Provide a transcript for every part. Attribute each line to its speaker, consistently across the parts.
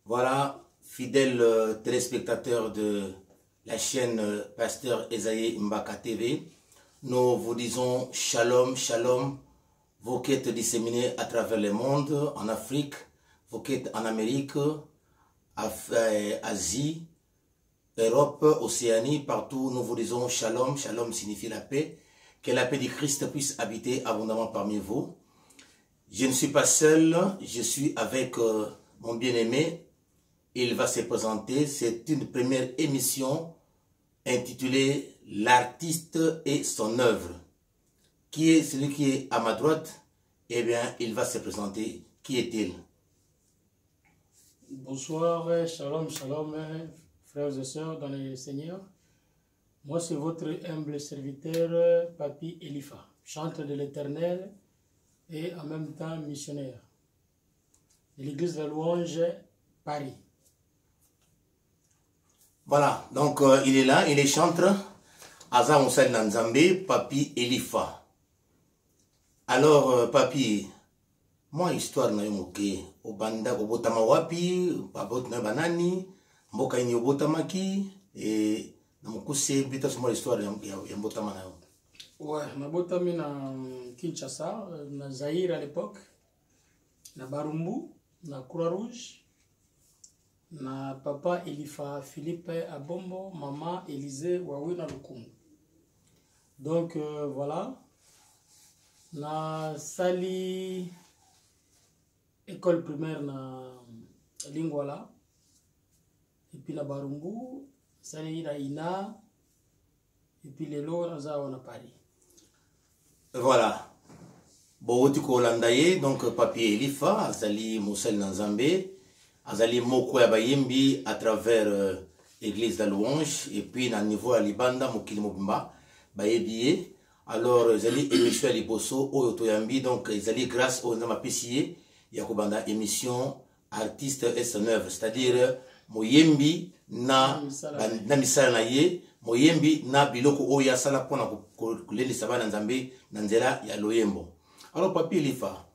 Speaker 1: Voilà, fidèles téléspectateurs de la chaîne Pasteur Esaïe Mbaka TV, nous vous disons shalom, shalom, vos quêtes disséminées à travers le monde, en Afrique, vos quêtes en Amérique, Asie, Europe, Océanie, partout, nous vous disons shalom, shalom signifie la paix, que la paix du Christ puisse habiter abondamment parmi vous. Je ne suis pas seul, je suis avec mon bien-aimé. Il va se présenter. C'est une première émission intitulée L'artiste et son œuvre. Qui est celui qui est à ma droite? Eh bien, il va se présenter. Qui est-il?
Speaker 2: Bonsoir, shalom, shalom, frères et sœurs dans le Seigneur. Moi, c'est votre humble serviteur, Papi Elifa, chanteur de l'Éternel et en même temps missionnaire de l'église de la Louange, Paris.
Speaker 1: Voilà, donc il est là, il est chanteur. Aza Moussel Nanzambe, Papi Elifa. Alors, Papi, moi, histoire na yomoke, obanda obotama wapi, babot na banani, mboka ini obotamaki, et na mokuse bita suma histoire ya mbotama na yo.
Speaker 2: Ouais, nabotami na Kinshasa, na Zaïre à l'époque, na Barumbu, na Croix-Rouge, na papa Elifa Philippe Abombo, maman Élisée Wawina Lukungu. Donc voilà, na sali école primaire na Lingwala, et puis na Barumbu, sali na Ina, et puis les lots na Paris.
Speaker 1: Voilà. Bouti Kolandaye, donc Papi Elifa, Azali Moussel Nanzambe, Azali Moko Yabayimbi à travers l'église de la Louange, et puis à niveau à Libanda, Mokili Mobimba, Bayebiye. Alors, Zali émission à Liboso, Oyotoyambi, donc Zali grâce au Nama PCA, Yakobanda émission artiste et son œuvre, c'est-à-dire Moyembi na misala na ye, Moyembi na biloko oya sala pona kuleli sabana nzambe na nzela ya loyembo. Alors Papi Elifa,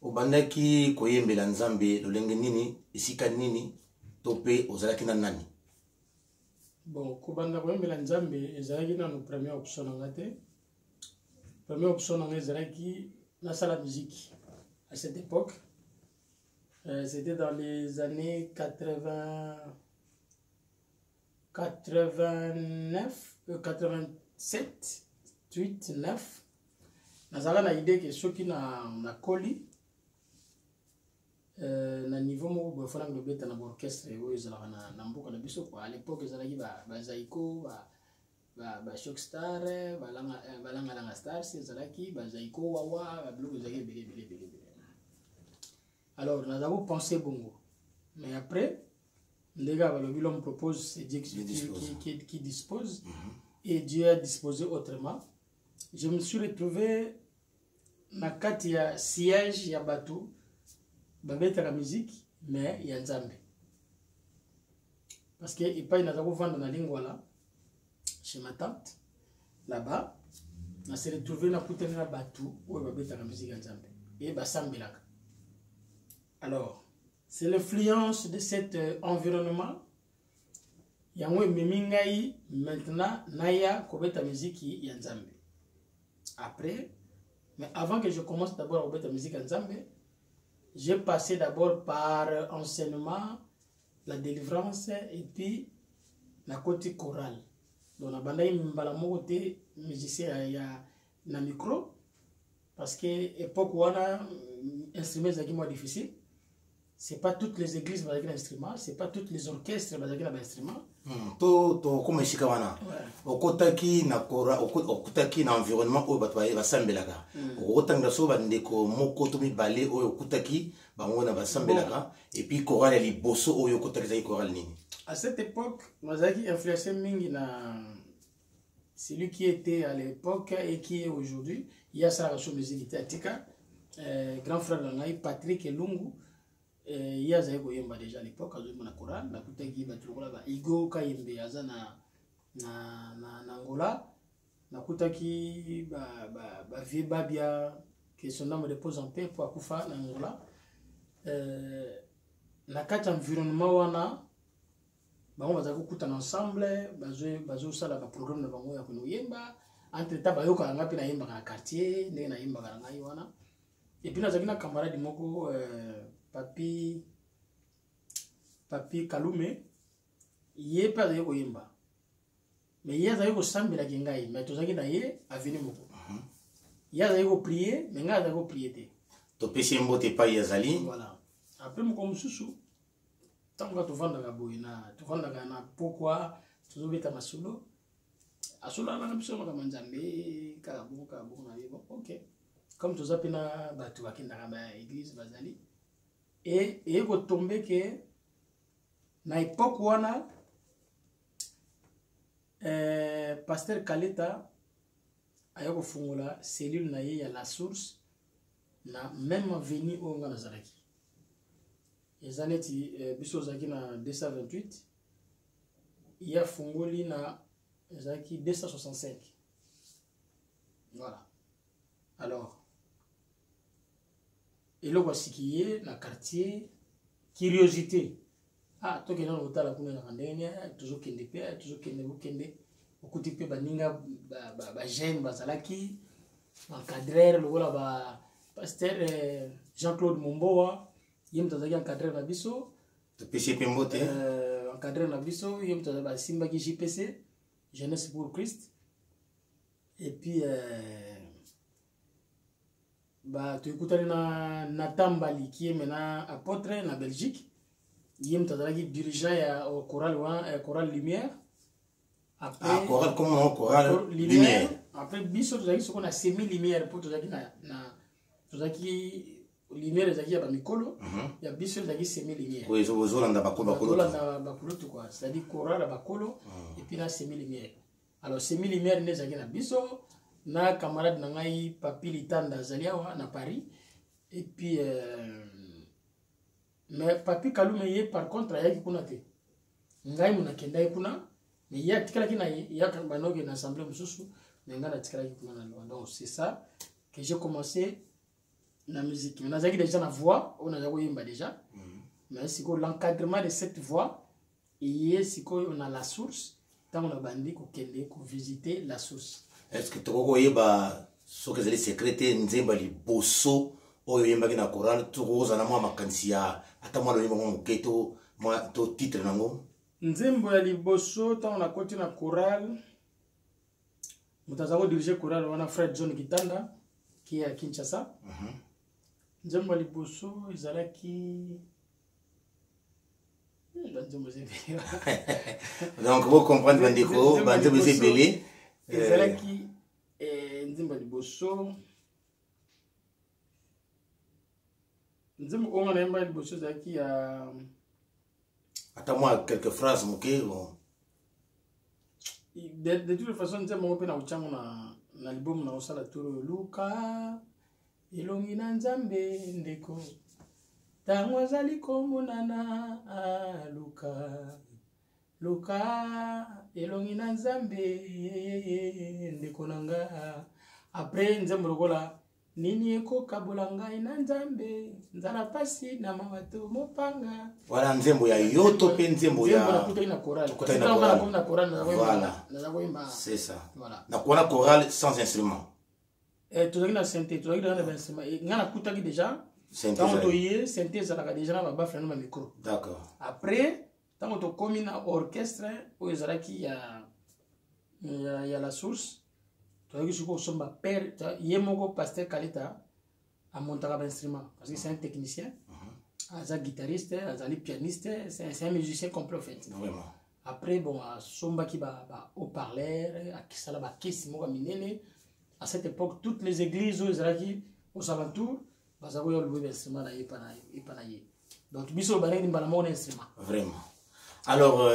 Speaker 1: obandaki koyembela nzambe lolenge nini, esika nini, tope ozalaki na nani?
Speaker 2: Bon, kobanda koyembela nzambe ezalaki na no première option na ngate. Première option na ezalaki na sala musique. À cette époque, c'était dans les années 87, 8, 9. Nazala na idée que ceux qui na coli na niveau mo bo fana ngo beta na orchestre o ezala na mboka na biso quoi. À l'époque ezalaki ba Zaiko ba Shockstar balanga stars ezalaki ba Zaiko wawa ba blog ezalaki belé. Alors nous avons pensé bongo, mais après les gars l'homme propose, c'est Dieu qui dispose et Dieu a disposé autrement. Je me suis retrouvé na kati ya siège ya bateau, babeta la musique, mais il y a Nzambe. Parce que il pas na vendre na Lingwala chez ma tante là-bas, on s'est retrouvé na kutana na bateau où babeta la musique Nzambe et basambelaka. Alors, c'est l'influence de cet environnement. Yangwe mimingai maintenant naya kobeta musique Nzambe. Après, mais avant que je commence d'abord à kobeta musique Nzambe, j'ai passé d'abord par enseignement, la délivrance et puis la côté chorale. Donc la banda mbala mokote musicien ya na micro parce que époque où on a instrument zaki moins difficile. C'est pas toutes les églises qui ont un instrument, c'est pas toutes les orchestres qui ont un instrument.
Speaker 1: To comme shikawana. Okotaki na kora, okotaki na environnement où batwaye basambelaka. Okotanga so bandeko moko to mibale oyo okotaki bangona basambelaka et puis chorale liboso oyo okotaki za chorale nini.
Speaker 2: À cette époque, Mazaki influencé mingi na celui qui était à l'époque et qui est aujourd'hui. Il y a ça la musique Tika, grand frère Langai Patrick Lungu. Il y a déjà à l'époque, à la Coran, la Koutaki, Igo Kayembe, Azana, Angola, la Koutaki, Vie Babia, que son âme repose en paix pour Akoufa, Angola. na kati environnement wana bango bazali kokutana ensemble bazosala baprogramme na bango ya koyemba entre temps bayokaka nga mpe nayembaka na quartier ndenge nayembaka na ngai wana epuis nazalaki na camarade moko papi kalume ye mpe azali koyemba mais ye azali kosambelaki ngai mais tozalaki na ye aveni moko ye azali koprie mais ngai azali koprie te
Speaker 1: topesi ye mbote epai ezali
Speaker 2: voilà après moko mosusu ntango tovandaka boye tovandaka na pokwa tozobeta masolo asolana na biso makambo nzambe kaka bongo na ye bon ok comme toza mpe na bato bakendaka baeglise bazali eye kotombe ke na epoke wana Pasteur Kaleta aya kofungola cellule na ye ya la source na même avenue oyo nga nazalaki eza neti biso ozalaki na 228 ye afungoli na ezalaki 265 voilà alors eloko asiki ye na quartier curiosité tokende na kotala kuna na ndenge tozokende mpe tozokende okuti mpe baninga bagene bazalaki encadreur lokola bapaster Jean-Claude Momboa ye moto azalaki encadreur na biso
Speaker 1: topesi mpe mbote
Speaker 2: encadreur na biso ye moto azalaki basimbaki JPC Jeunesse pour Christ et puis toekutani na Natambali qui est maintenant apôtre na Belgique ye moto azalaki dirigeant ya Chorale Lumière
Speaker 1: après Chorale Lumière
Speaker 2: après biso tozalaki soko na semi lumière po tozalaki lumière ezalaki ya bamikolo ya biso ezalaki semi lumière
Speaker 1: ozolanda bakolo
Speaker 2: quoi c'est-à-dire chorale ya bakolo et puis na semi lumière alors semi lumière nde ezalaki na biso na camarade na ngai Papi Litanda azali awa na Paris et puis mais Papi Kalume ye par contre ayaki kuna te ngai monakendaki kuna mais ye atikalaki na ye yaka banoki na assemblée mosusu mais ngai natikalaki kuna na loi donc c'est ça que j'ai commencé la musique mais nazalaki déjà na voix oyo nazali koyemba déjà mais sikoyo l'encadrement de cette voix ye sikoyo na la source ntango na bandi kokende kovisiter la source.
Speaker 1: Est-ce que toko koyeba soki ezali secrete nzembo ya liboso oyo oyembaki na chorale tokozala mwa makanisi ya ata mwana oyemba mwa moke to titre nango
Speaker 2: nzembo ya liboso ntango nakoti na chorale moto aza kodirige chorale wana Fred John Kitanda ki ya Kinshasa nzembo ya liboso ezalaki
Speaker 1: donc vous comprenez bandeko banzembo ezebele
Speaker 2: ezalaki nzembo ya liboso nzembo oyo nayemba ya liboso ezalaki ya
Speaker 1: ata mwa quelques phrases moke
Speaker 2: de toute façon nzembo ngo mpe na kotyango na libomu na kosala toro luka elongi na nzambe ndeko ntango azali komonana luka elongi na nzambe ndeko na nga après nzembo lokola nini ekokabola ngai na nzambe nzala pasi na mawato mopanga
Speaker 1: voilà nzembo ya yo to pe nzembo ya
Speaker 2: nakutaki na chorale naza koyemba
Speaker 1: c'est ça
Speaker 2: voilà
Speaker 1: na kona chorale sans instrument
Speaker 2: tozalaki na synthé tozalaki na bainstrument nga nakutaki déjà ntango toye synthé ezalaka déjà na babafle na bamicro
Speaker 1: d'accord
Speaker 2: après ntango tokomi na orchestre oyo ezalaki ya la source tozalaki sikoyo kosomba père ye moko Pasteur Kaleta amontaka bainstrument parce que c'est un technicien aza guitariste azali pianiste c'est un musicien complet en fait
Speaker 1: vraiment
Speaker 2: après bon asombaki haut-parleur akisala bakesi moko ya minene à cette époque toutes les églises oyo ezalaki aux alentours bazalaki oyo olobi bainstrument na ye epa na ye donc biso bandaki mbala moko na instrument
Speaker 1: vraiment alors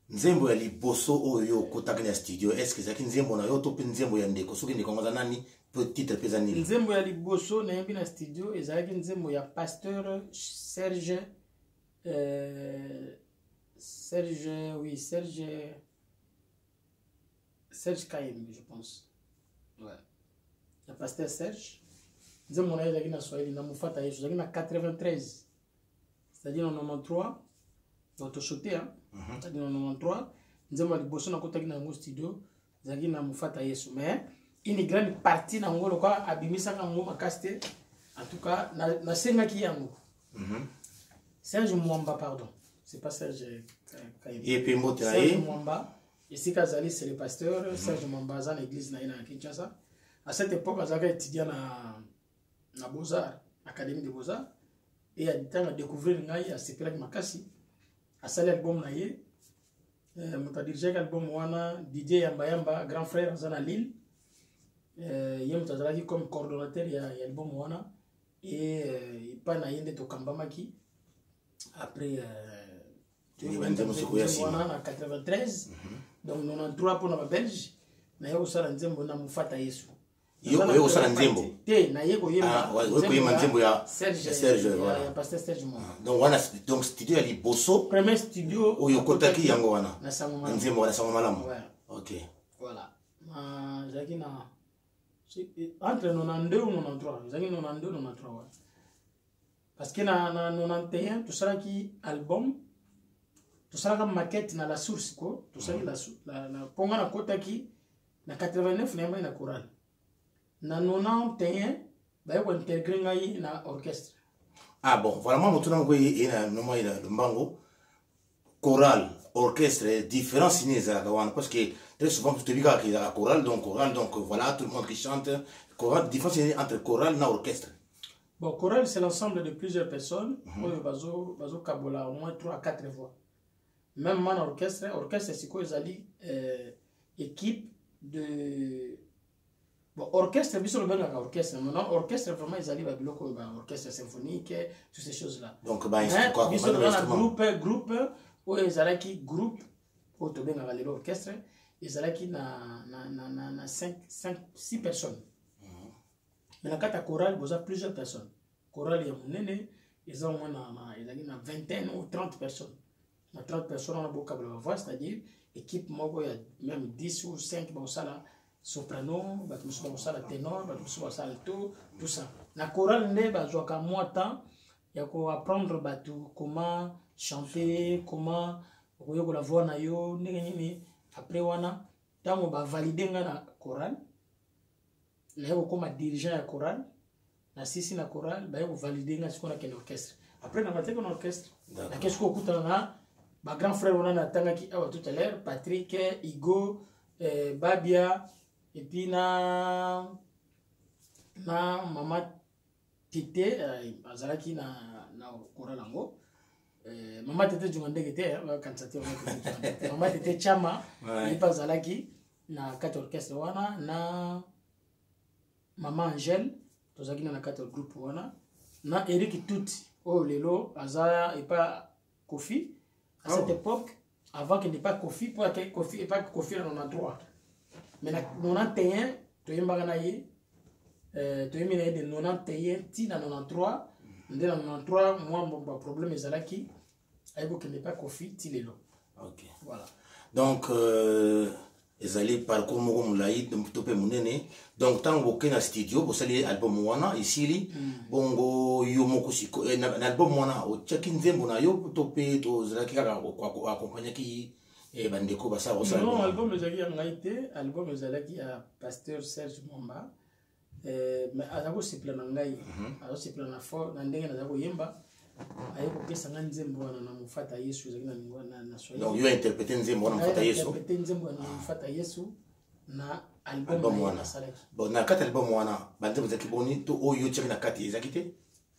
Speaker 1: nzembo ya liboso oyo okotaki na studio est-ce que ezalaki nzembo na yo to mpe nzembo ya ndeko soki ndeko yango aza nani mpe titre mpe eza nini
Speaker 2: nzembo ya liboso nayembi na studio ezalaki nzembo ya Pasteur Serge Kayembe je pense ouais ya Pasteur Serge nzembo na ye ezalaki na Swahili na mofata yesu ezalaki na 93 c'est-à-dire en 93 autochoté hein c'est-à-dire en 93 nzembo liboso na kotaki na ngo studio zaki na mufata Yesu mais une grande partie na ngo lokwa abimisaka ngo makasti en tout cas na senga ki yango Serge Mwamba pardon c'est pas Serge
Speaker 1: et puis
Speaker 2: Serge Mwamba ici Kazali c'est le pasteur Serge Mwamba dans l'église na Kinshasa à cette époque azaka étudiant na Beaux-Arts Académie de Beaux-Arts et a temps à découvrir ngai à sepelaki makasi a sali album na ye muta dirige album wana DJ Yamba grand frère zana Lille ye muta zalaki comme coordonnateur ya album wana et pas na yende to kambamaki après en 93 donc 93 pour la Belge na yo sala nzembo na mufata Yesu
Speaker 1: yo sala nzembo
Speaker 2: te na ye ko yema
Speaker 1: nzembo ya
Speaker 2: Serge voilà ya pasteur Serge Mwamba
Speaker 1: donc wana donc studio ya liboso
Speaker 2: premier studio
Speaker 1: oyo kotaki yango wana
Speaker 2: na sango
Speaker 1: nzembo wana sango malamu OK
Speaker 2: voilà zaki na entre 92 ou 93 zaki 92 93 parce que na 91 tout ça qui album tout ça comme maquette na la source ko tout ça la ponga na kotaki na 89 na na chorale na 91 ba yo intégrer ngai na orchestre
Speaker 1: ah bon vraiment mutuna ngo ina noma ina mbango chorale orchestre différence ineza kawana parce que très souvent tu te dis qu'il y a chorale donc voilà tout le monde qui chante chorale différence entre chorale et orchestre.
Speaker 2: Bon, chorale, c'est l'ensemble de plusieurs personnes. Bazo kabola au moins 3 à 4 voix. Même mon orchestre, c'est quoi ils équipe de. Bon, orchestre, bien sûr, le orchestre. Maintenant, orchestre, vraiment, ils allaient à orchestre symphonique, toutes ces choses-là.
Speaker 1: Donc,
Speaker 2: bien sûr, groupe, où ils allaient qui groupe, où tu bien à l'orchestre, ils allaient qui na 6 personnes. Mais dans la chorale, vous avez plusieurs personnes. Chorale, il y a mon ils ont une vingtaine ou 30 personnes. Dans 30 personnes, on a beaucoup de voix, c'est-à-dire, équipe, il y a même 10 ou 5 qui soprano, ténor, tout ça. La chorale, il y a moins de temps, il y a apprendre comment chanter, comment la voix, après, on va valider la chorale. Là comme dirigeant la chorale na sisi na chorale ba yo valider nga siko na ken orchestre après na mateka na orchestre na qu'est-ce qu'on écoute na ba grand frère on a tanga ki tout à l'heure Patrick Igo Babia et puis na mama Tete azalaki na chorale ngo mama Tete jungandeke te quand ça mama Tete chama il pas azalaki na 4 orchestre wana na Maman Angèle, tous les na 4 groupes wana na Eric Tuti oh lelo azaya et pas Kofi à cette époque avant qu'il n'ait pas Kofi pour que Kofi et pas Kofi en 93 mais na 91 to yemba na ye to yemina de 91 ti na 93 ndé na 93 moi mon problème ezalaki ayiko qu'il n'ait pas Kofi ti lelo.
Speaker 1: OK
Speaker 2: voilà
Speaker 1: donc ezali parcours moko mulai tope munene donc tango kena studio bosali album wana isili bongo yo moko siko na album wana o chaki nzembo na yo tope to zalaki kaka ko accompagner ki bandeko basa bosala
Speaker 2: non album ezalaki ya ngaite album ezalaki ya pasteur Serge Mwamba mais azako sipla na ngai azako sipla na fort na ndenge na zako yemba ayeko pesa nga nzembo wana na mufata Yesu ezalaki na lingwa na Swahili
Speaker 1: donc yo interpréter nzembo wana mufata Yesu
Speaker 2: interpréter nzembo wana mufata Yesu na album wana salaki
Speaker 1: bon na kati album wana banzembo zaki boni to oyo cheki na kati ezaki te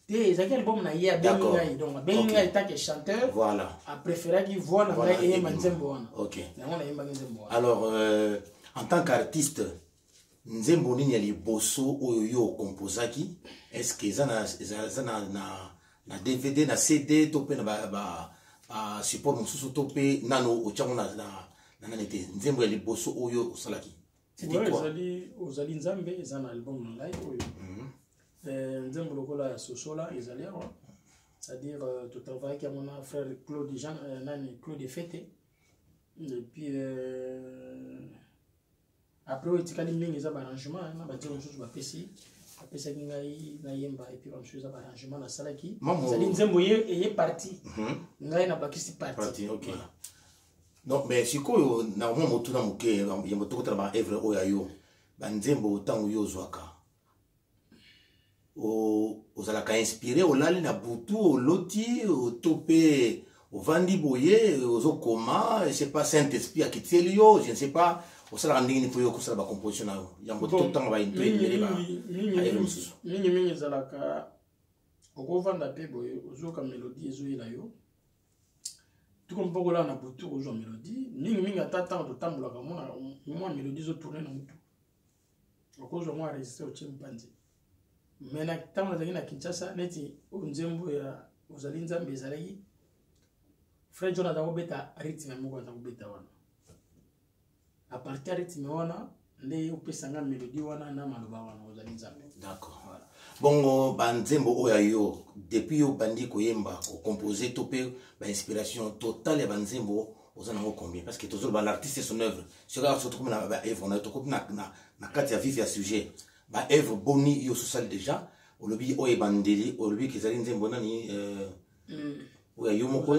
Speaker 2: ezaki album na ye bengi ngai donc bengi ngai tant que chanteur
Speaker 1: voilà
Speaker 2: a préféré qui voit na ngai yemba nzembo wana
Speaker 1: OK
Speaker 2: yango na yemba nzembo wana
Speaker 1: alors en tant qu'artiste nzembo nini ya liboso oyo yo composaki est-ce que zana na DVD na CD to pe na ba support mususu to pe nano ochango na nanete nzembo ya liboso oyo osalaki
Speaker 2: c'était quoi ozali nzambe ezana album na live oyo nzembo lokola ya sosola ezali awa c'est-à-dire tu travailles avec mon frère Claude Jean Claude Fete et puis après etikali mingi za ba arrangement na ba tiro mususu ba pesi apesaki ngai nayemba et puis bamosusu eza baarrangement nasalaki
Speaker 1: Maman.
Speaker 2: ezali nzembo eye parti ngai nabakisi parti
Speaker 1: Ok. Donc, mais si quoi, normalement, motu na muke, il y a motu kota ba evre oyayo, banzembo tango yo zwaka. Ozalaka inspiré olali na butu oloti tope ovandi boye ozokoma, je sais pas Saint-Esprit akitieli yo, je ne sais pas, osala ndingi po yo kosala ba composition na yo. Ya motu tango ba intriguer ba.
Speaker 2: mingi ezalaka okovanda pe boye ozoka mélodie ezoyela yo tukompokola na butu kozwa mélodie mingi ata ntango totambolaka mwa mélodie ezotourne na mutu okozwa mwa registre otie mpanzi me na ntango nazalaki na Kinshasa neti oyo nzembo ya ozali nzambe ezalaki Fred John aza kobeta rythme moko aza kobeta wana apartir ya rythme wana nde opesanga mélodie wana na maloba wana ozali nzambe.
Speaker 1: D'accord. Voilà. Bongo banzembo oyayo depuis yo bandi koyemba ko composer topé ba inspiration totale ya banzembo ozana ngo combien parce que toujours l'artiste et son œuvre sera surtout comme na ba œuvre na to na kati ya vivre ya sujet ba œuvre boni yo social déjà olobi oye bandeli olobi kezali nzembo nani oyayo moko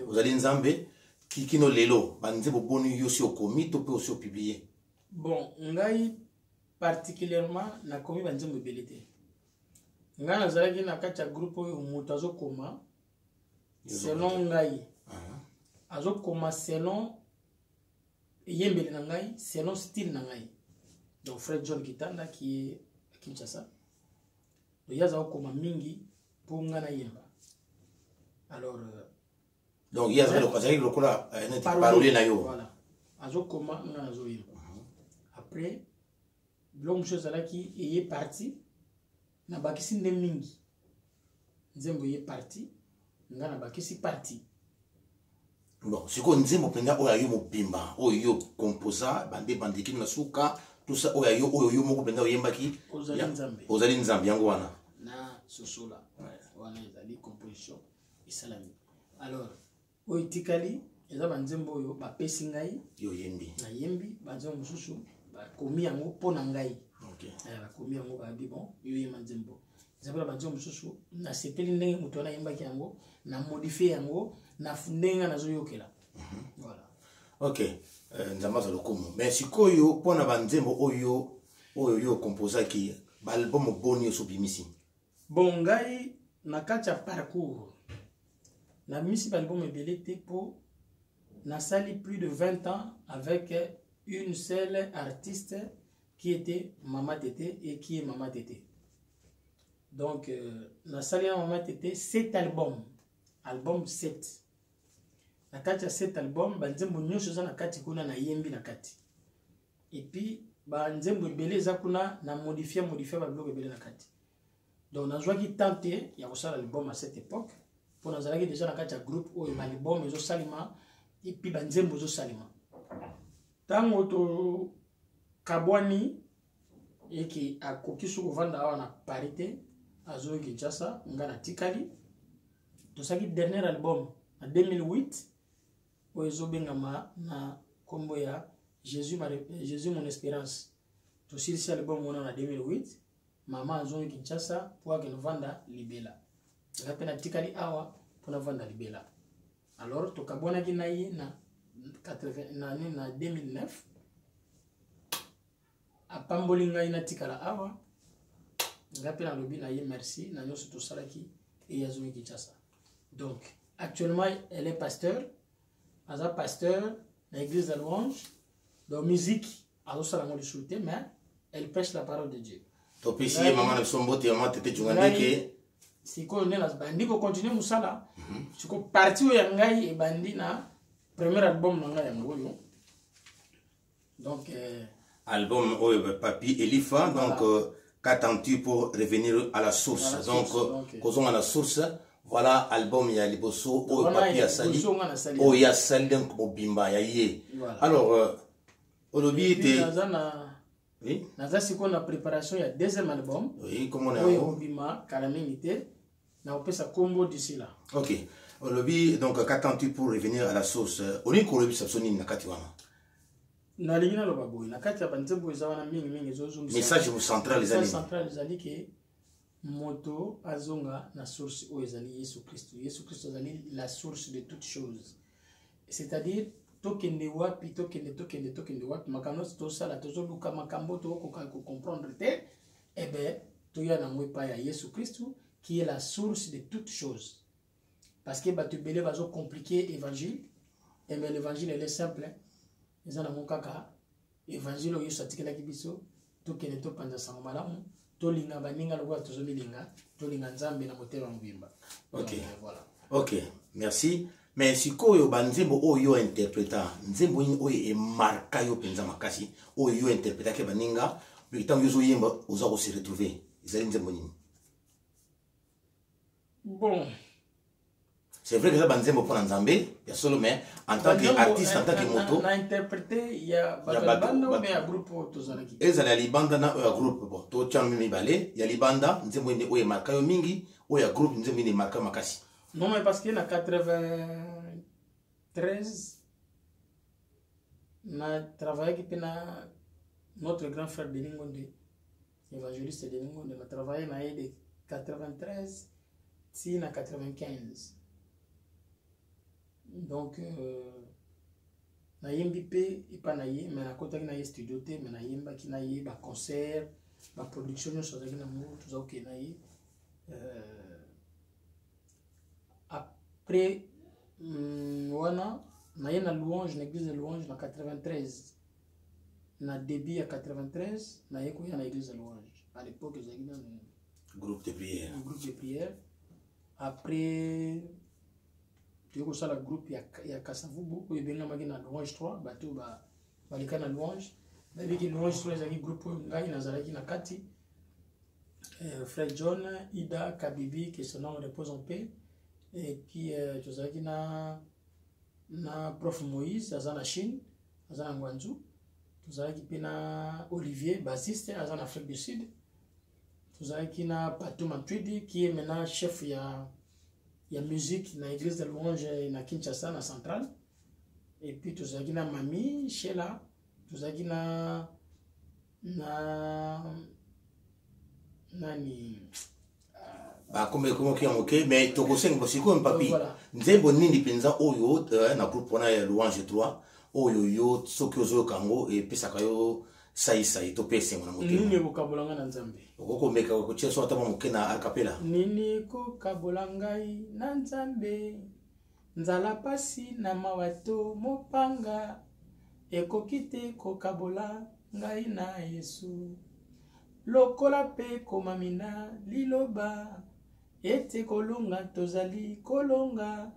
Speaker 1: ozali nzambe kino lelo banzembo boni yo si okomi topé aussi publier.
Speaker 2: Bon ngai particulièrement na komi banzembo ebele te ngai nazalaki na kati ya groupe oyo moto azokoma selon ngai azokoma selon eyembeli na ngai selon style na ngai donc Fred John Kitanda qui est à Kinshasa donc yaza okoma mingi pour ngai nayemba alors
Speaker 1: donc yaza lokazali lokola neti parole na yo
Speaker 2: voilà azokoma ngai nazoyemba après biloko mosusu ezalaki eye parti nabakisi nde mingi nzembo eye parti nga nabakisi parti.
Speaker 1: Bon siko nzembo mpenza oyo ayo mobimba oyo yo composa bande bandeki na suka tout ça oyo yo moko mpenza oyembaki ozali nzambe yango wana
Speaker 2: na sosola wana ezali composition esalami alors oyo etikali eza banzembo oyo bapesi ngai
Speaker 1: yo yembi
Speaker 2: nayembi banzembo mosusu bakomi yango mpo na ngai bakomi yango babi bon yo yema nzembo nzembo na banzembo mosusu nasepeli ndenge moto wana ayembaki yango na modifie yango na ndenge nazoyokela voilà.
Speaker 1: Ok nzambe aza lokumu mais sikoyo mpo na banzembo oyo yo composaki baalbum boni yo sobimisi
Speaker 2: bon ngai na kati ya parcours na misi baalbum ebele te mpo nasali plus de 20 ans avec une seule artiste qui était Mama Tété et qui est Mama Tété. Donc, Nasali Mama Tété, 7 albums. Album 7. Na kati ya 7 albums, banzembo nyonso za na kati kuna na yembi na kati. Et puis, banzembo ebele za kuna na modifier ba bloc ebele na kati. Donc, nazwaki tenter ya kosala album à cette époque. Pour nazalaki déjà na kati ya groupe oyo ba album ezo salima et puis banzembo ezo salima. Tango to kabwani eki akoki su kovanda awa na parité azo Kinshasa nga na tikali tosaki dernier album en 2008 oyo ezobengama na kombo ya Jésus mon espérance tosilisi album wana na 2008 mama azo Kinshasa po akende vanda libela nga mpe na tikali awa mpona vanda libela alors tokabwanaki na ye na 2009 apamboli ngai natikala awa nga mpe nalobi na ye merci na nyonso tosalaki e azongi Kinshasa. Donc actuellement elle est pasteur aza pasteur na église de louange donc musique azosala ngo lisusu te mais elle prêche la parole de Dieu
Speaker 1: topesi ye mama na biso mbote Mama Tété Tshungandeke
Speaker 2: sikoyo nde bandi kocontinue mosala siko parti oyo ya ngai ebandi na premier album na ngai yango oyo donc
Speaker 1: album oyo Papi Elifa donc qu'attends-tu pour revenir à la source à la donc causons à la source voilà album ya liboso oyo Papi asali oyo ya sali donc mobimba ya ye alors olobi te
Speaker 2: oui naza sikoyo na préparation ya deuxième album
Speaker 1: oui comment on a
Speaker 2: oyo mobimba kala mingi te na opesa kombo d'ici là.
Speaker 1: Ok olobi donc qu'attends-tu pour revenir à la source oni kolobi sabso nini na kati wana
Speaker 2: na lingina lo baboy na kati ya banzembo ezawana mingi ezozungu
Speaker 1: message central les amis
Speaker 2: central ezali ke moto azonga na source o ezali Yesu Christ ezali la source de toute chose, c'est-à-dire tokende wapi tokende wapi makambo tosala tozoluka makambo tokoka ko comprendre te toya na mwepa ya Yesu Christ qui est la source de toute chose, parce que bato belé bazo compliquer évangile mais l'évangile est simple ezana mokaka évangile oyo satikelaki biso tokende topanza sango malamu tolinga baninga lokola tozomilinga tolinga nzambe na motema mobimba.
Speaker 1: Ok,
Speaker 2: voilà.
Speaker 1: Ok, merci. Mais sikoyo banzembo oyo interpréta nzembo ni oyo e marka yo penza makasi oyo interpréta ke baninga bitango yo yemba oza ko se retrouver ezali nzembo ni.
Speaker 2: Bon,
Speaker 1: c'est vrai que ça banzembo pour nzambe ya solo, mais en tant qu'artiste, en tant que moto
Speaker 2: na interprété il y a banda mais ya groupe tozalaki
Speaker 1: ezala libanda na oyo groupe bon to tchami mibale ya libanda nzembo ni oyo marka yo mingi oyo groupe nzembo ni marka makasi.
Speaker 2: Non, mais parce que na 93 na travaillé qui na notre grand frère Denis Ngonde, évangéliste Denis Ngonde, na travaillé na de 93 si na 95. Donc na yembi pe ipa na ye mais na kota na ye studio te mais na yemba ki na ye ba concert ba production yo so na mo tout ça OK na ye après wana na ye na louange na église de louange na 93 na début à 93 na ye koya na église de louange à l'époque ezaki na
Speaker 1: groupe de prière
Speaker 2: après tu ko sala groupe ya Kasavubu oyo bengamaki na louange 3 bato baleka na louange babiki louange 3 ezaki groupe oyo ngai nazalaki na kati frère John Ida Kabibi que son nom repose en paix. Et puis tozalaki na prof Moïse aza na Chine aza na Guangzhou, tozalaki pe na Olivier bassiste aza na Afrique du Sud, tozalaki na Patou Mantwidi qui est maintenant chef ya musique na église de louange na Kinshasa na centrale, et puis tozalaki na Mami Sheila, tozalaki na nani
Speaker 1: comme qui ok mais to ko sengo siko papi nzembo nini penza oyo na groupe wana ya louange 3 oyo yo soki ozo kango e pesa kayo sai to pesa mona motema
Speaker 2: nini ko kabolanga na nzambe
Speaker 1: okoko meka ko tia so atama mokena a cappella
Speaker 2: nini ko kabolangai na nzambe nzala pasi na mawato mopanga ekokite ko kabola ngai na Yesu lokola pe komamina liloba ete kolonga tozali kolonga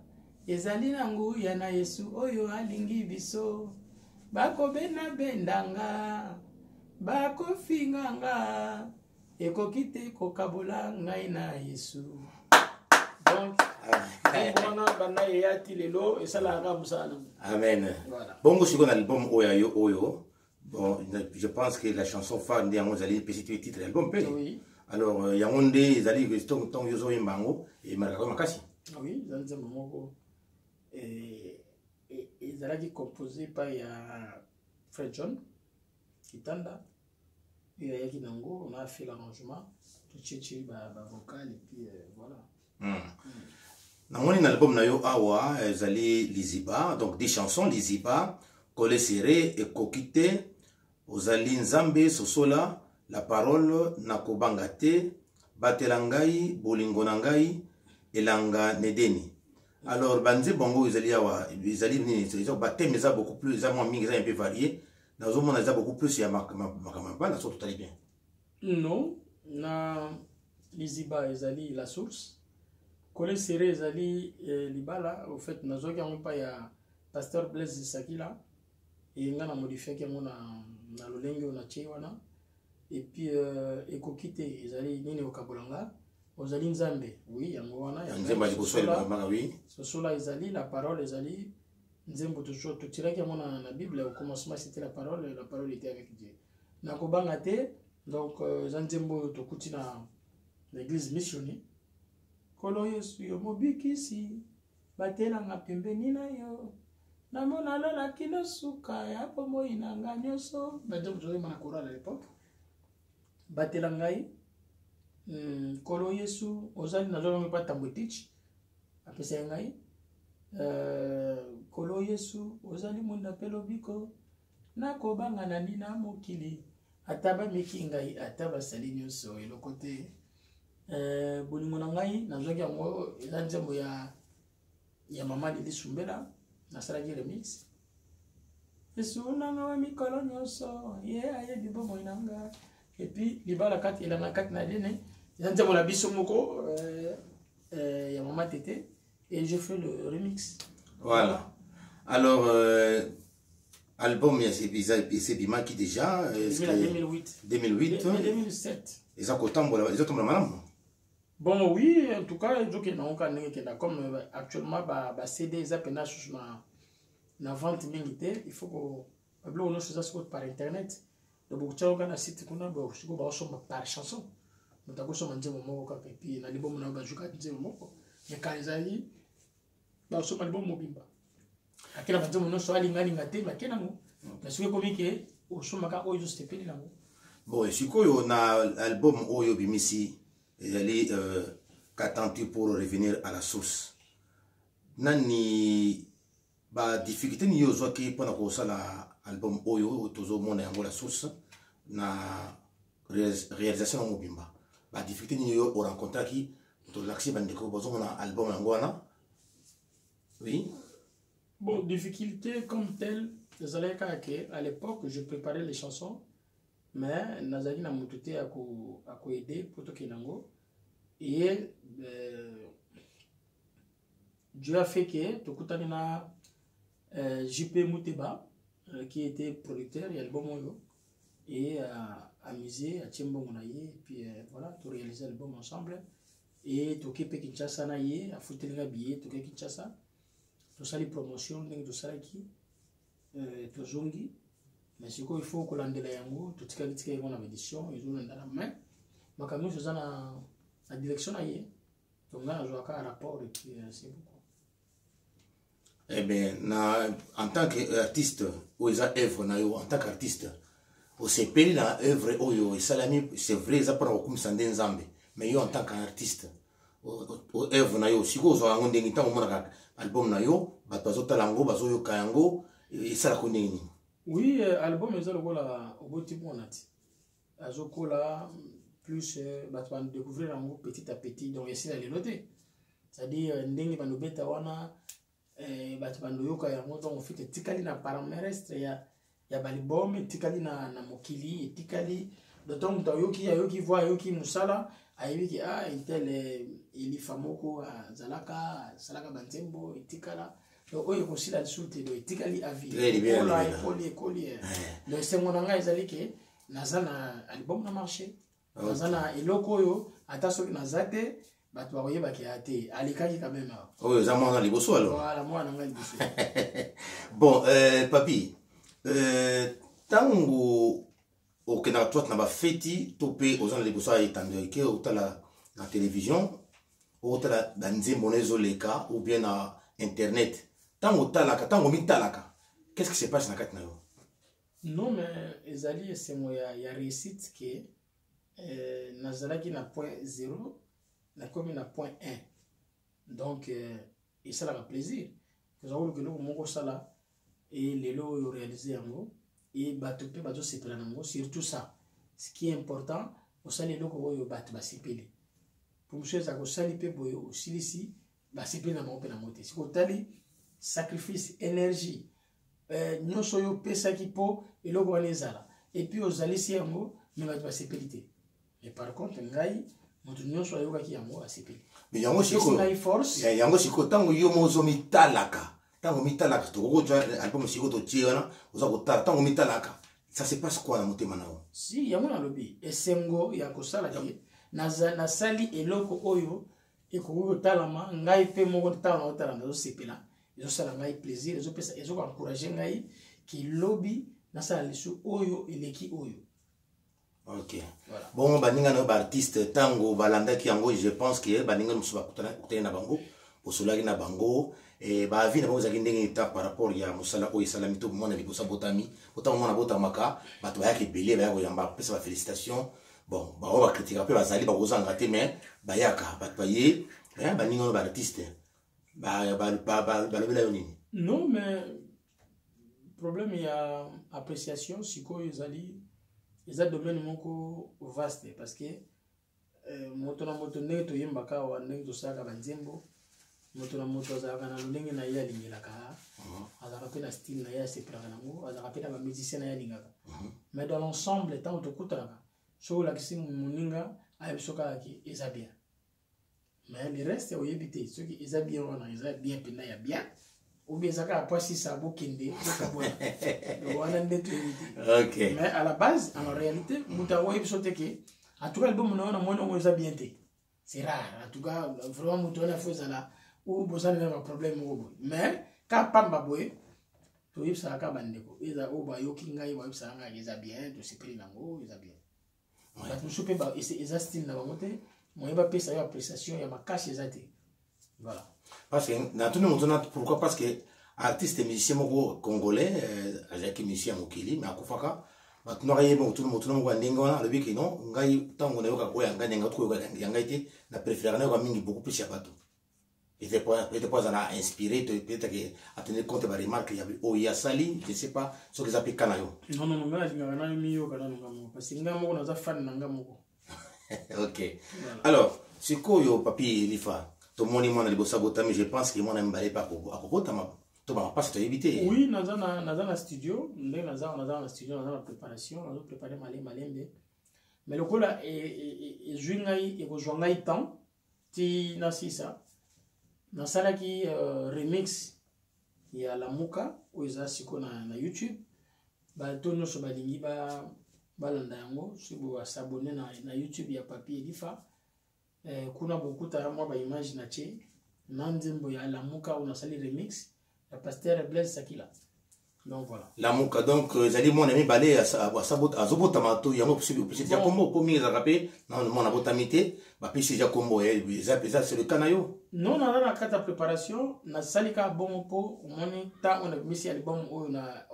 Speaker 2: ezali na nguya na Yesu oyo alingi biso bakobena bendanga bakofinganga ekokite kokabola ngai na Yesu. Donc on a bana yati lelo esalaka musala.
Speaker 1: Amen. Voilà. Bongo siko na album oyo. Bon, je pense que la chanson phare de Yango Zali, petit titre de l'album. Oui. Alors, Yangonde, Zali, Tom Yozo Mbango, et Marako Makasi.
Speaker 2: Oui, Zanza Mamoko. Et Zalaki composé par Fred John, Kitanda, et Yaki Nango, on a fait l'arrangement, tout tchétché, vocal, et puis voilà.
Speaker 1: Dans mon album, Nayo Awa, Zali Liziba, donc des chansons Liziba, Kole Serré et Kokite. Ozali nzambe sosola la parole nakobanga te batelangai bolingo nangai elanga nedeni. Alors banze bongo ezali awa ezali ni c'est bateme za beaucoup plus za moins mingi za un peu varié na zomo na za beaucoup plus ya makamamba na so tout allait bien.
Speaker 2: Non, na Liziba ezali la source. Kole Serré ezali libala au fait na zoki on pas ya pasteur Blaise Sakila et nga na modifié ke mona na lolenge on a wana et puis ekokite ezali nini okabolanga ozali nzambe oui yango wana ya
Speaker 1: nzemba likosola mama oui
Speaker 2: sosola ezali la parole ezali nzembo toujours to tiraki mona na Bible au commencement c'était la parole était avec Dieu na kobanga te donc nzembo to kuti na l'église missionnaire kolo Yesu yo mobikisi batelanga pembeni na yo namona lolaki na suka ya pomoi na nga nyonso bato mozoyema na choral à l'époque batela ngai kolo yesu ozali nazolongi pa tambwetich apesa ngai kolo yesu ozali mwinda mpe lobiko nakobanga na nina mokili ata bameki ngai ata basali nyonso eloko te bolingo na ngai nazwaki yango eza nzembo ya mama Lili Sumbela nasalaki remix yesu nanga wa mikolo nyonso ye ayebi bomoi na nga epuis libala kati elanga kati na dene eza nzembo na biso moko ya mama Tete et je fais le remix.
Speaker 1: Voilà. Alors, album, c'est Bima qui déjà.
Speaker 2: 2008.
Speaker 1: 2008.
Speaker 2: 2007.
Speaker 1: Et ça, ils ont madame.
Speaker 2: Bon, oui, en tout cas, comme actuellement, CD, ça peut na vente militaire, il faut que nous faisons par internet. Donc, tu as un site qui est par chanson. Nous avons un moment et puis l'album nous a joué un moment. Mais quand ils arrivent, nous avons un album mobile. Akina banzo mono so alinga linga te makena mo. Na suke komi ke o so maka oyo stepeli nango.
Speaker 1: Bon, et sikoyo na album oyo bimisi ezali qu'attends-tu pour revenir à la source. Nani ba difficulté ni yo zo ki pona ko sala album oyo tozo mona yango la source na réalisation mobimba. Ba difficulté ni yo o rencontre ki to l'accès bandeko bozo na album yango na. Oui.
Speaker 2: Bon, difficulté comme telle, à l'époque, je préparais les chansons, mais Nazali n'a monté à aider pour tout Kenango. Et Dieu a fait que Tokutanina JP Mouteba, qui était producteur, il y a le bon moyo, et amusé à Tchembonaye, et puis voilà, tout réaliser l'album ensemble. Et Tokepe Kinshasa Naye, à foutre les billets, Toke Kinshasa. Tout ça les promotions tout ça qui tout zongi mais c'est quoi il faut que l'on délaie yango tout ce qui est en édition ils ont dans la main mais quand nous faisons la direction ailleurs donc là je vois qu'un rapport et puis c'est beaucoup.
Speaker 1: Eh bien en tant qu'artiste ou œuvre en tant qu'artiste au sepeli na œuvre oyo salami c'est vrai ça pour comme sande nzambe mais yo en tant qu'artiste au œuvre na yo siko zo yango ndengi tango mona album na yo bato bazotala yango bazoyoka yango esalaka ndenge nini?
Speaker 2: Oui, album eza lokola oboti mona ti azokola plus bato bandécouvrir yango petit à petit donc esila lelo te c'est-à-dire ndenge bandobeta wana bato bandoyoka yango donc ofite etikali na paramètre ya balibom etikali na mokili etikali donc moto ayoki voix ayoki mosala ayebiki intel elifa moko azalaka banzembo etikala donc oyo kosila lisu te do etikali avi ekoli donc esengo na ngai ezali ke naza na album na marché naza na eloko oyo ata soki naza te bato bakoyebaki ya te alekaki quand même
Speaker 1: oyo eza mwana liboso alors
Speaker 2: voilà mwana ngai liboso.
Speaker 1: Bon papi ntango okendaka twate na bafeti to mpe oza na liboso ya etando ke otala na télévision otala banzembo na ezoleka ou bien na internet ntango otalaka ntango mitalaka qu'est-ce qui se passe na kati na yo?
Speaker 2: Non mais ezali esengo ya réussite ke nazalaki na point 0 nakomi na point 1 donc esalaka plaisir kozakoluka eloko moko osala et lelo oyo réalisé yango et bato mpe bazosepela nango surtout ça ce qui est important osali eloko oyo bato basepeli pour mosu ezala kosali mpe boye osilisi basepeli na bango mpe nango te sikoy otali sacrifice énergie nyonso oyo opesaki mpo eloko wana ezala epuis ozalisi yango me bato basepeli te mais par contre ngai moto nyonso ayokaki yango asepeli
Speaker 1: yango sikoyo ntango yo mozomitalaka ntango mitalaka tokokozwa album sikoyo totie wana oza kotala ntango mitalaka ça se passe quoi na motema na yo?
Speaker 2: Si yango nalobi esengo ya kosala te nasali eloko oyo ekoki kotalama ngai mpe moko ntango naotala nazosepela ezosala ngai plaisir ezokoencourage ngai kilobi nasala lisu oyo eleki oyo.
Speaker 1: Ok. Voilà. Bon, baninga no ba artiste tango balandaki yango je pense que baninga musu bakutana na bango bosolaki na bango baavi na bango ezalaki ndenge eta par rapport ya mosala oyo esalami to mwana liboso abotami otanga mwana abotamaka bato bayaka ebele bayaka koyamba kopesa bafélicitation bon bango bakritika mpe bazali bakozanga te mais bayaka bato baye baninga oyo baartiste balobela yo nini?
Speaker 2: Non, mais problème ya appréciation sikoyo ezali eza domaine moko vaste parce que moto na moto ndenge toyembaka awa ndenge tosalaka banzembo moto na moto azalaka na lolenge na ye alingelaka azalaka mpe na style na ye asepelaka nango azalaka mpe na bamusicien na ye alingaka mais dans l'ensemble ntango tokutanaka soki olakisi moninga ayebi soki alaki eza bien mais le reste oyebi te soki eza bien wana eza bien mpenza ya bien oubien ezaka apwasi sa bokende okabwana wana nde toyebi te mais à la base en réalité moto oyebi so te ke en tout cas album na wana mwana ngo eza bien te c'est rare en tout cas vraiment moto wana fo ezala ou bozali na baproblème moko boye mais ka pamba boye toyebisaka bandeko eza oyo bayoki ngai bayebisaka ngai eza bien tosepeli nango eza bien bato mosusu mpe eza style na bango te moye bapesa yo appréciation ya makasi eza te voilà
Speaker 1: parce que natuni moto na pourquoi parce que artiste musicien moko congolais azalaki musicien mokili mais akufaka bato naka yeba motu na moko ya ndenge wana alobi ke non ngai ntango nayoka koya ngai nanga tokoyoka ya ngai te na préférera nayoka mingi beaucoup plus ya bato peut-être pas en a inspiré peut-être que à tenir compte des remarques il y a oh il y a sali je sais pas ce que ça peut kana yo
Speaker 2: non ngai ngana miyo kana ngamo parce que ngamo moko naza fan na ngamo
Speaker 1: OK alors sikoyo papi lifa to moni mwana libosa botami je pense que mwana mbale pa ko akobotama to ba pas to éviter
Speaker 2: oui naza na studio ndenge naza na studio naza na préparation nazo préparer malembe mais le kola e juingai e ko ngai temps ti na sisa nasalaki remix ya Lamuka oyo eza siko na YouTube bato nyonso balingi balanda yango soki boasabone na YouTube ya Papi Elifa kuna bokuta mwa baimage na tie na nzembo ya Lamuka oyo nasali remix ya Pasteur Blaise Sakila donc voilà
Speaker 1: Lamuka donc ezali mwana mibale azobotama to yango possible ya kombo po mingi ezalaka mpe na mwana abotami te bapesi eza kombo eza c'est le cas na yo
Speaker 2: non naza na kati ya préparation nasali kaka bongo mpo omoni ntango nabimisi album oyo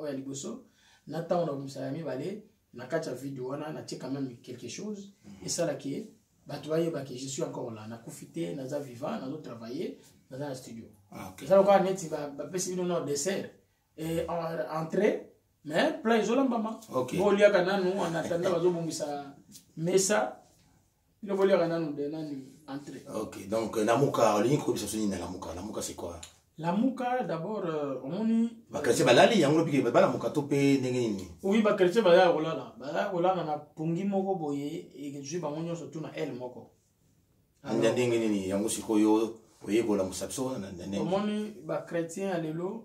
Speaker 2: ya liboso na ntango nabimisa ya mibale na kati ya video wana natie quand même quelque chose esalaki bato bayebaki je suis encore là nakufi te naza vivant nazotravailler naza na studio ezala kaka neti bapesi bino na dessert entrée mais plat ezolambama boliaka nanu anatanda bazobongisa mesa bino boliaka nanu de nani entrée.
Speaker 1: OK donc Lamuka olingi kobisa soni na Lamuka c'est quoi?
Speaker 2: Lamuka d'abord omoni
Speaker 1: bakretie balali yango lobi ke Lamuka to pe ndenge nini?
Speaker 2: Oui bakretie baya kolala na pungi moko boye ezwi bango nyonso tu na elle moko
Speaker 1: ndenge nini yango sikoyo oyekola musapso na ndenge
Speaker 2: omoni bakretien ya lelo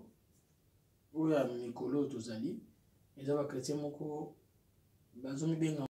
Speaker 2: oyo ya mikolo tozali eza bakretien moko bazomibenga